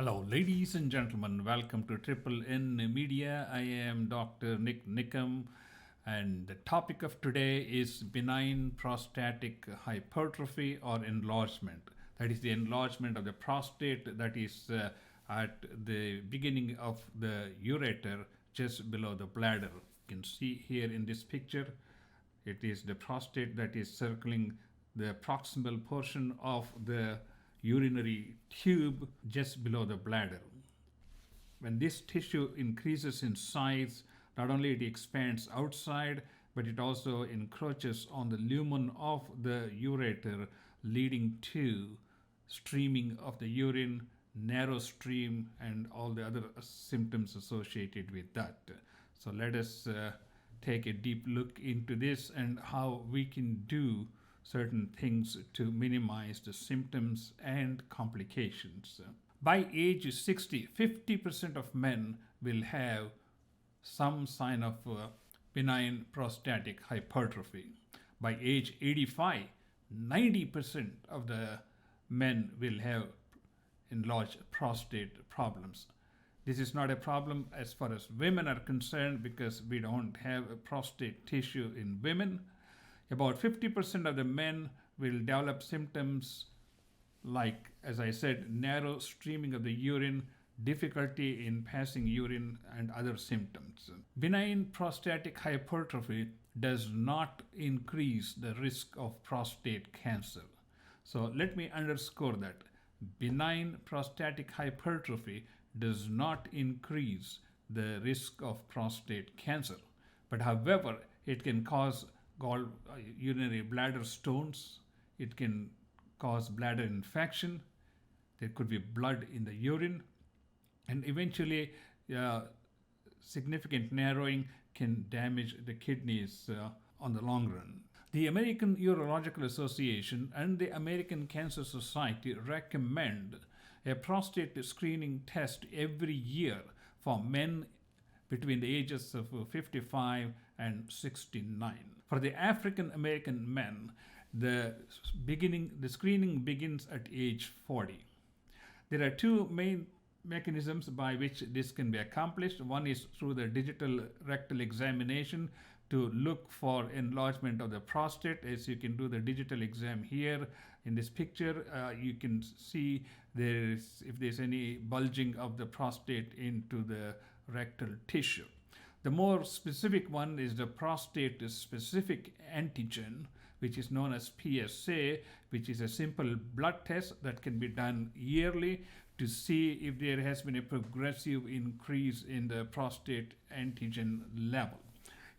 Hello, ladies and gentlemen. Welcome to Triple N Media. I am Dr. Nik Nikam, and the topic of today is benign prostatic hypertrophy or enlargement. That is the enlargement of the prostate that is at the beginning of the ureter, just below the bladder. You can see here in this picture, it is the prostate that is circling the proximal portion of the urinary tube just below the bladder. When this tissue increases in size, not only it expands outside, but it also encroaches on the lumen of the ureter, leading to streaming of the urine, narrow stream, and all the other symptoms associated with that. So let us take a deep look into this and how we can do certain things to minimize the symptoms and complications. By age 60, 50% of men will have some sign of benign prostatic hypertrophy. By age 85, 90% of the men will have enlarged prostate problems. This is not a problem as far as women are concerned because we don't have a prostate tissue in women. About 50% of the men will develop symptoms like, as I said, narrow streaming of the urine, difficulty in passing urine, and other symptoms. Benign prostatic hypertrophy does not increase the risk of prostate cancer. So let me underscore that. Benign prostatic hypertrophy does not increase the risk of prostate cancer. But however, it can cause urinary bladder stones, it can cause bladder infection, there could be blood in the urine, and eventually significant narrowing can damage the kidneys on the long run. The American Urological Association and the American Cancer Society recommend a prostate screening test every year for men between the ages of 55 and 69. For the African American men, the screening begins at age 40. There are two main mechanisms by which this can be accomplished. One is through the digital rectal examination to look for enlargement of the prostate. As you can do the digital exam here in this picture, you can see if there's any bulging of the prostate into the rectal tissue. The more specific one is the prostate specific antigen, which is known as PSA, which is a simple blood test that can be done yearly to see if there has been a progressive increase in the prostate antigen level.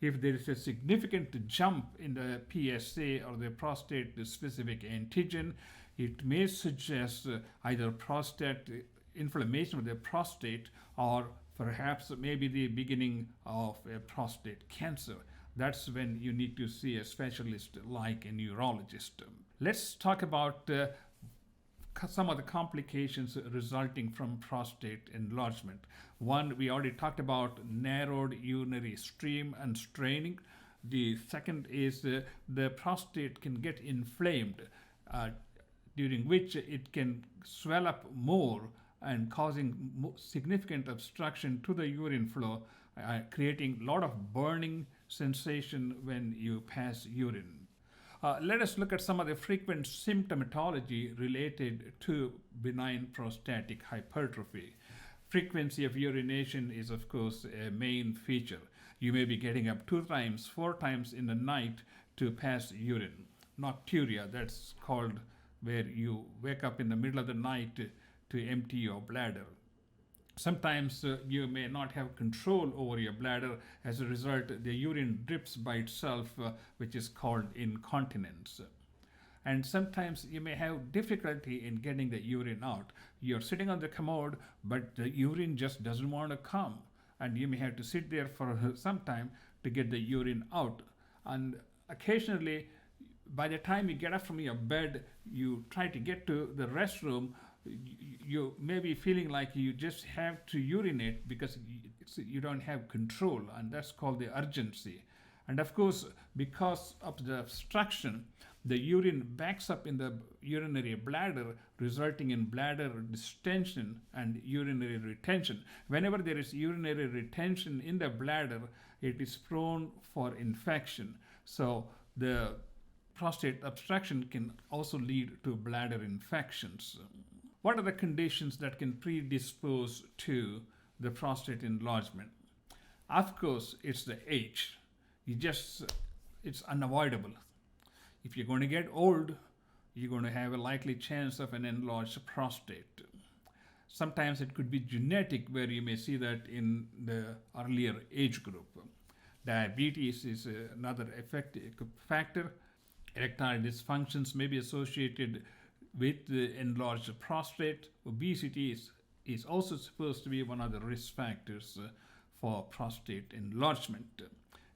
If there is a significant jump in the PSA or the prostate specific antigen, it may suggest either prostate inflammation of the prostate or perhaps maybe the beginning of a prostate cancer. That's when you need to see a specialist like a neurologist. Let's talk about some of the complications resulting from prostate enlargement. One, we already talked about narrowed urinary stream and straining. The second is the prostate can get inflamed, during which it can swell up more and causing significant obstruction to the urine flow, creating a lot of burning sensation when you pass urine. Let us look at some of the frequent symptomatology related to benign prostatic hypertrophy. Frequency of urination is, of course, a main feature. You may be getting up 2 times, 4 times in the night to pass urine. Nocturia, that's called where you wake up in the middle of the night to empty your bladder. Sometimes you may not have control over your bladder. As a result, the urine drips by itself, which is called incontinence. And sometimes you may have difficulty in getting the urine out. You're sitting on the commode, but the urine just doesn't want to come. And you may have to sit there for some time to get the urine out. And occasionally, by the time you get up from your bed, you try to get to the restroom, you may be feeling like you just have to urinate because you don't have control, and that's called the urgency. And of course, because of the obstruction, the urine backs up in the urinary bladder, resulting in bladder distension and urinary retention. Whenever there is urinary retention in the bladder, it is prone for infection. So the prostate obstruction can also lead to bladder infections. What are the conditions that can predispose to the prostate enlargement? Of course, it's the age. It's unavoidable. If you're going to get old, you're going to have a likely chance of an enlarged prostate. Sometimes it could be genetic, where you may see that in the earlier age group. Diabetes is another effective factor. Erectile dysfunctions may be associated with the enlarged prostate. Obesity is also supposed to be one of the risk factors for prostate enlargement.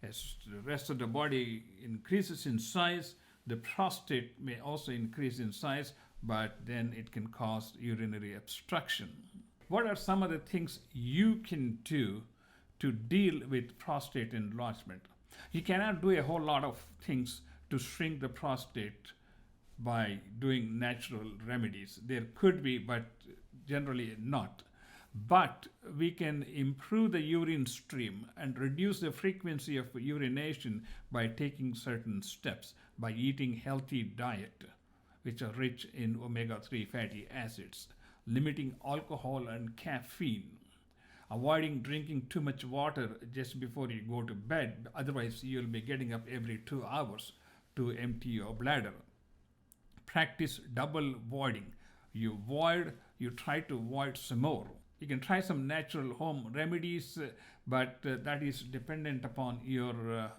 As the rest of the body increases in size, the prostate may also increase in size, but then it can cause urinary obstruction. What are some of the things you can do to deal with prostate enlargement? You cannot do a whole lot of things to shrink the prostate by doing natural remedies. There could be, but generally not. But we can improve the urine stream and reduce the frequency of urination by taking certain steps, by eating healthy diet, which are rich in omega-3 fatty acids, limiting alcohol and caffeine, avoiding drinking too much water just before you go to bed. Otherwise, you'll be getting up every 2 hours to empty your bladder. Practice double voiding. You void, you try to void some more. You can try some natural home remedies, but that is dependent upon your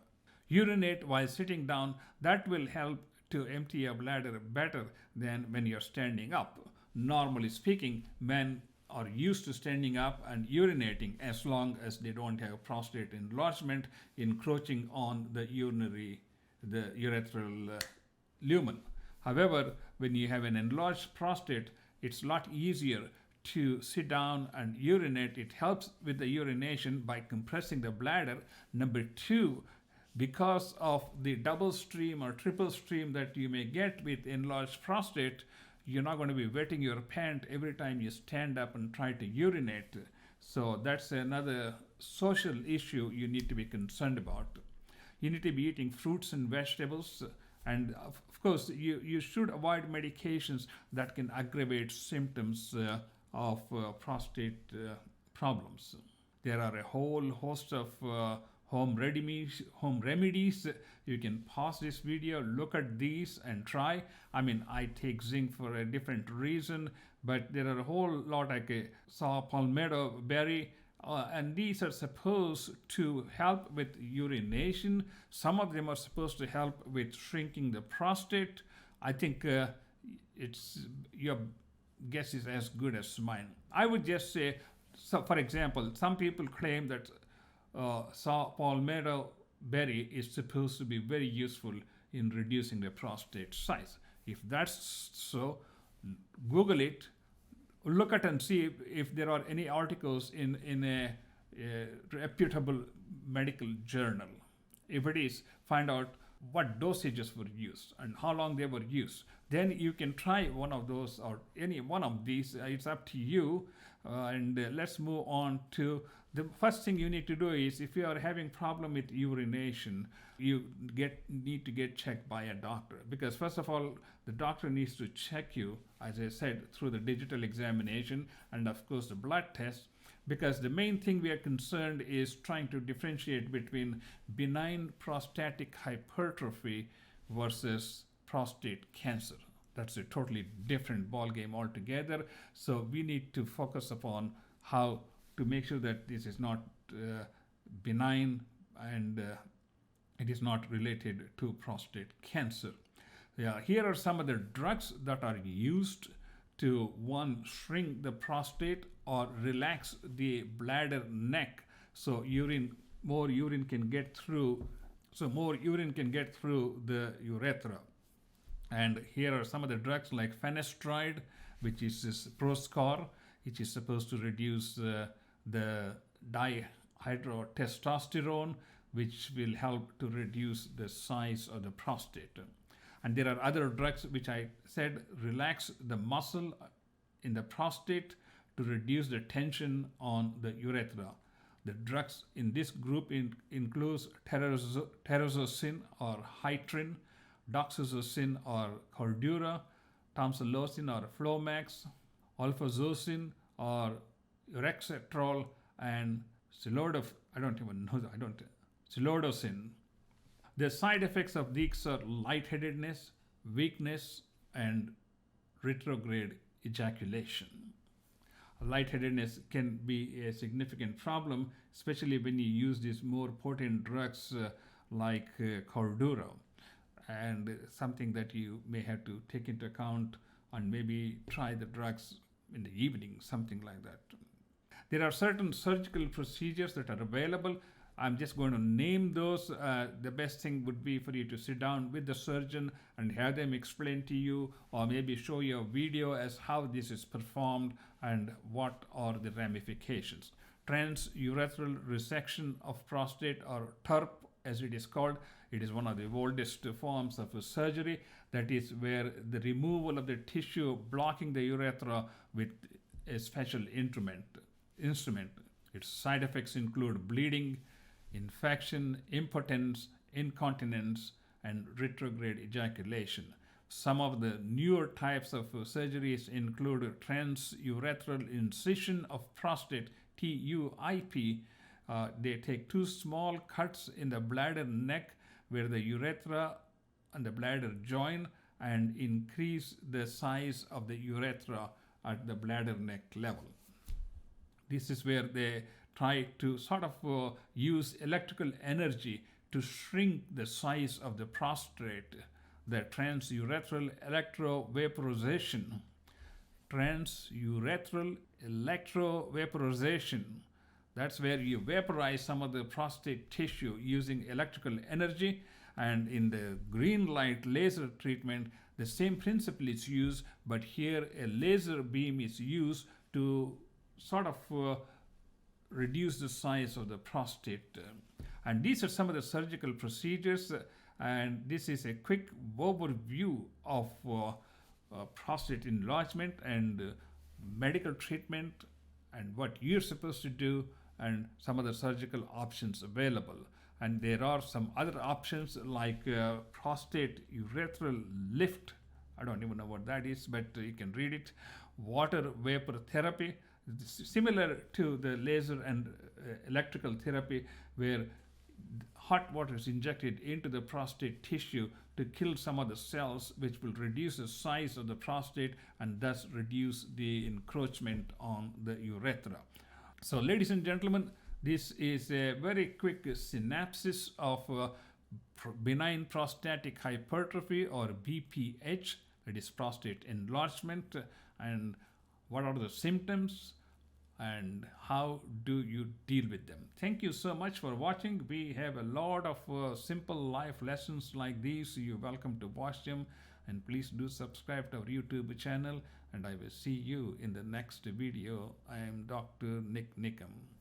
urinate while sitting down. That will help to empty your bladder better than when you're standing up. Normally speaking, men are used to standing up and urinating as long as they don't have prostate enlargement encroaching on the urethral lumen. However, when you have an enlarged prostate, it's a lot easier to sit down and urinate. It helps with the urination by compressing the bladder. Number two, because of the double stream or triple stream that you may get with enlarged prostate, you're not going to be wetting your pant every time you stand up and try to urinate. So that's another social issue you need to be concerned about. You need to be eating fruits and vegetables. And of course, you should avoid medications that can aggravate symptoms of prostate problems. There are a whole host of home remedies. You can pause this video, look at these and try. I take zinc for a different reason, but there are a whole lot, like a saw palmetto berry, and these are supposed to help with urination. Some of them are supposed to help with shrinking the prostate. I think your guess is as good as mine. I would just say, so for example, some people claim that saw palmetto berry is supposed to be very useful in reducing the prostate size. If that's so, Google it, look at and see if there are any articles in a reputable medical journal. If it is, find out what dosages were used and how long they were used. Then you can try one of those or any one of these. It's up to you. And let's move on to the first thing you need to do is, if you are having problem with urination, you need to get checked by a doctor, because first of all, the doctor needs to check you, as I said, through the digital examination and of course the blood test, because the main thing we are concerned is trying to differentiate between benign prostatic hypertrophy versus prostate cancer. That's a totally different ballgame altogether. So we need to focus upon how to make sure that this is not benign and it is not related to prostate cancer. Yeah, here are some of the drugs that are used to, one, shrink the prostate or relax the bladder neck, so more urine can get through the urethra. And here are some of the drugs like finasteride, which is this Proscar, which is supposed to reduce the dihydrotestosterone, which will help to reduce the size of the prostate. And there are other drugs which I said relax the muscle in the prostate to reduce the tension on the urethra. The drugs in this group includes terazosin or Hytrin, doxazosin or Cordura, tamsulosin or Flomax, alphazocin or Urethral, and Silodocin. The side effects of these are lightheadedness, weakness, and retrograde ejaculation. Lightheadedness can be a significant problem, especially when you use these more potent drugs like Cordura, and something that you may have to take into account and maybe try the drugs in the evening, something like that. There are certain surgical procedures that are available. I'm just going to name those. The best thing would be for you to sit down with the surgeon and have them explain to you, or maybe show you a video as how this is performed and what are the ramifications. Transurethral resection of prostate, or TURP as it is called. It is one of the oldest forms of surgery. That is where the removal of the tissue blocking the urethra with a special instrument. Its side effects include bleeding, infection, impotence, incontinence, and retrograde ejaculation. Some of the newer types of surgeries include transurethral incision of prostate, TUIP. They take two small cuts in the bladder neck where the urethra and the bladder join and increase the size of the urethra at the bladder neck level. This is where they try to sort of use electrical energy to shrink the size of the prostate. The transurethral Electro Vaporization. Transurethral Electro Vaporization. That's where you vaporize some of the prostate tissue using electrical energy. And in the green light laser treatment, the same principle is used, but here a laser beam is used to sort of reduce the size of the prostate. And these are some of the surgical procedures, and this is a quick overview of prostate enlargement and medical treatment and what you're supposed to do and some of the surgical options available. And there are some other options like prostate urethral lift. I don't even know what that is, but you can read it. Water vapor therapy, similar to the laser and electrical therapy, where hot water is injected into the prostate tissue to kill some of the cells, which will reduce the size of the prostate and thus reduce the encroachment on the urethra. So, ladies and gentlemen, this is a very quick synopsis of benign prostatic hypertrophy, or BPH, that is prostate enlargement, and what are the symptoms and how do you deal with them. Thank you so much for watching. We have a lot of simple life lessons like these. You're welcome to watch them, and please do subscribe to our YouTube channel, and I will see you in the next video. I am Dr. Nik Nikam.